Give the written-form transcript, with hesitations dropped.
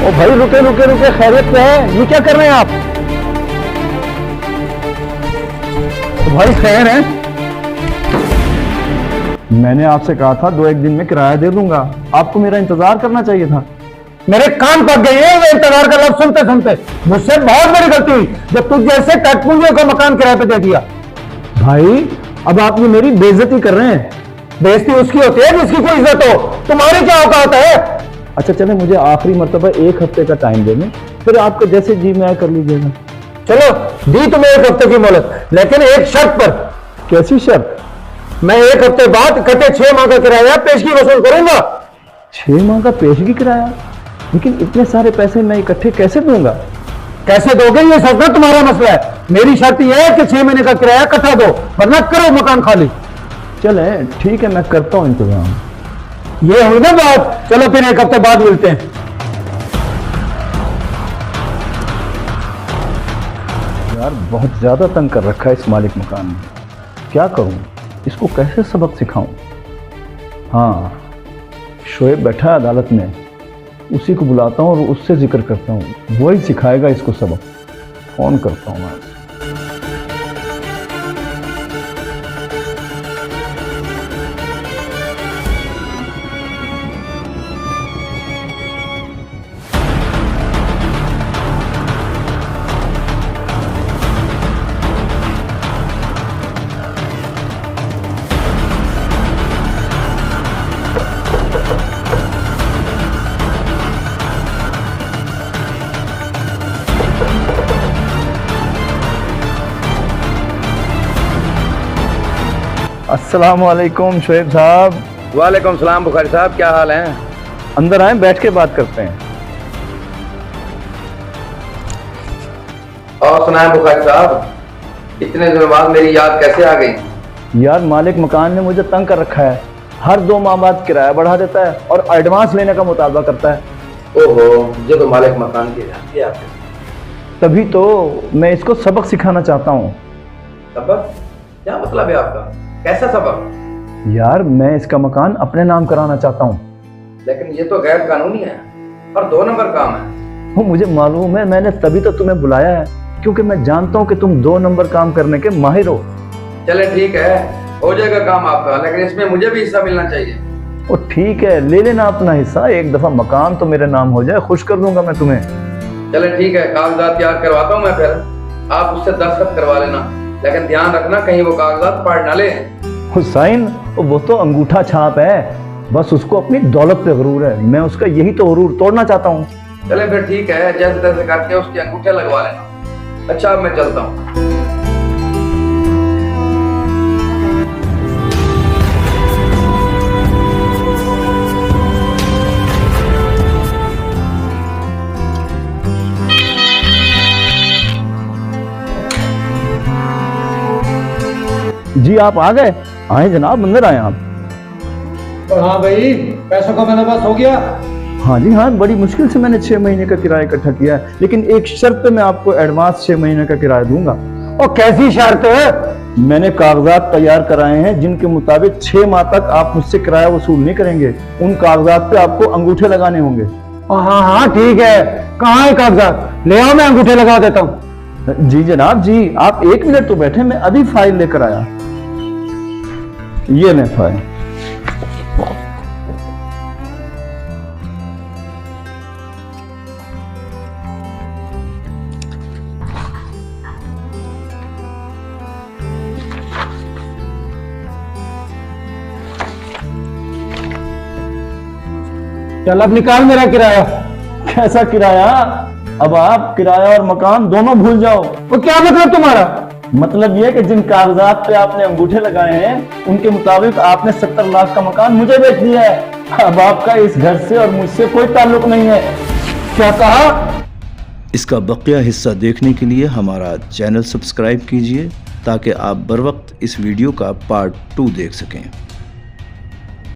ओ भाई रुके रुके रुके, खैरियत क्या है? ये क्या कर रहे हैं आप? तो भाई खैर है? मैंने आपसे कहा था 2-1 दिन में किराया दे दूंगा, आपको मेरा इंतजार करना चाहिए था। मेरे कान पक गए हैं वो इंतजार का लफ्ज सुनते सुनते। मुझसे बहुत बड़ी गलती हुई जब तुझ जैसे कटपुंजियों को मकान किराए पे दे दिया। भाई अब आप ये मेरी बेइज्जती कर रहे हैं। बेइज्जती उसकी होती है जिसकी कोई इज्जत हो, तुम्हारी क्या औकात है? अच्छा चले, मुझे आखिरी मर्तबा 1 हफ्ते का टाइम देने, फिर आपको जैसे जी में आए कर लीजिएगा। चलो दी तुम्हें 1 हफ्ते की मोहलत, लेकिन एक शर्त पर। कैसी शर्त? मैं 1 हफ्ते बाद इकट्ठे 6 माह का किराया पेशगी वसूल करूंगा। 6 माह का पेशगी किराया? लेकिन इतने सारे पैसे मैं इकट्ठे कैसे दूंगा? कैसे दोगे ये सब तुम्हारा मसला है। मेरी शर्त यह है कि 6 महीने का किराया इकट्ठा दो, वरना करो मकान खाली। चले ठीक है, मैं करता हूं इंतजाम। ये हुई ना बात, चलो फिर 1 हफ्ते बाद मिलते हैं। यार बहुत ज्यादा तंग कर रखा है इस मालिक मकान ने, क्या करूं, इसको कैसे सबक सिखाऊं? हाँ, शोएब बैठा है अदालत में, उसी को बुलाता हूं और उससे जिक्र करता हूं, वही सिखाएगा इसको सबक। फोन करता हूं मैं। अस्सलामुअलैकुम शोएब साहब। वालेकुम सलाम बुखारी साहब, क्या हाल है? अंदर आए, बैठ के बात करते हैं। और सुनाए बुखारी साहब, इतने दिनों बाद मेरी याद कैसे आ गई? यार मालिक मकान ने मुझे तंग कर रखा है, हर 2 माह बाद किराया बढ़ा देता है और एडवांस लेने का मुतालबा करता है। ओहो, ये तो मालिक मकान की जाती है आपके। तभी तो मैं इसको सबक सिखाना चाहता हूँ। सबक? क्या मतलब है आपका? कैसा सबक? यार मैं इसका मकान अपने नाम कराना चाहता हूँ। लेकिन ये तो गैर कानूनी है और 2 नंबर काम है। वो मुझे मालूम है, मैंने तभी तो तुम्हें बुलाया है, क्योंकि मैं जानता हूँ कि तुम 2 नंबर काम करने के माहिर हो। चले ठीक है, हो जाएगा काम आपका, लेकिन इसमें मुझे भी हिस्सा मिलना चाहिए। वो ठीक है, ले लेना अपना हिस्सा, एक दफा मकान तो मेरे नाम हो जाए, खुश कर दूंगा मैं तुम्हें। चले ठीक है, कागजात तैयार करवाता हूँ मैं, फिर आप उससे दस्तखत करवा लेना, लेकिन ध्यान रखना कहीं वो कागजात फाड़ ना ले। हुसैन वो तो अंगूठा छाप है, बस उसको अपनी दौलत पे गरूर है, मैं उसका यही तो गरूर तोड़ना चाहता हूँ। चले फिर ठीक है, जैसे तैसे करके उसके अंगूठे लगवा लेना। अच्छा अब मैं चलता हूँ। जी आप आ गए? आए जनाब, अंदर आए आप। और हाँ भाई, पैसों का बंदोबस्त हो गया? हाँ जी हाँ, बड़ी मुश्किल से मैंने 6 महीने का किराया इकट्ठा किया है, लेकिन एक शर्त पे मैं आपको एडवांस 6 महीने का किराया दूंगा। और कैसी शर्त है? मैंने कागजात तैयार कराए हैं जिनके मुताबिक 6 माह तक आप मुझसे किराया वसूल नहीं करेंगे। उन कागजात पे आपको अंगूठे लगाने होंगे। हाँ हाँ ठीक है, कहाँ है कागजात? ले आओ, मैं अंगूठे लगा देता हूँ। जी जनाब जी, आप 1 मिनट तो बैठे, मैं अभी फाइल लेकर आया। ये ले फाइल। चल अब निकाल मेरा किराया। कैसा किराया? अब आप किराया और मकान दोनों भूल जाओ। वो क्या मतलब तुम्हारा? मतलब ये कि जिन कागजात पे आपने अंगूठे लगाए हैं उनके मुताबिक आपने 70 लाख का मकान मुझे बेच दिया है। अब आपका इस घर से और मुझसे कोई ताल्लुक नहीं है। क्या कहा? इसका बकिया हिस्सा देखने के लिए हमारा चैनल सब्सक्राइब कीजिए ताकि आप बर वक्त इस वीडियो का पार्ट 2 देख सकें।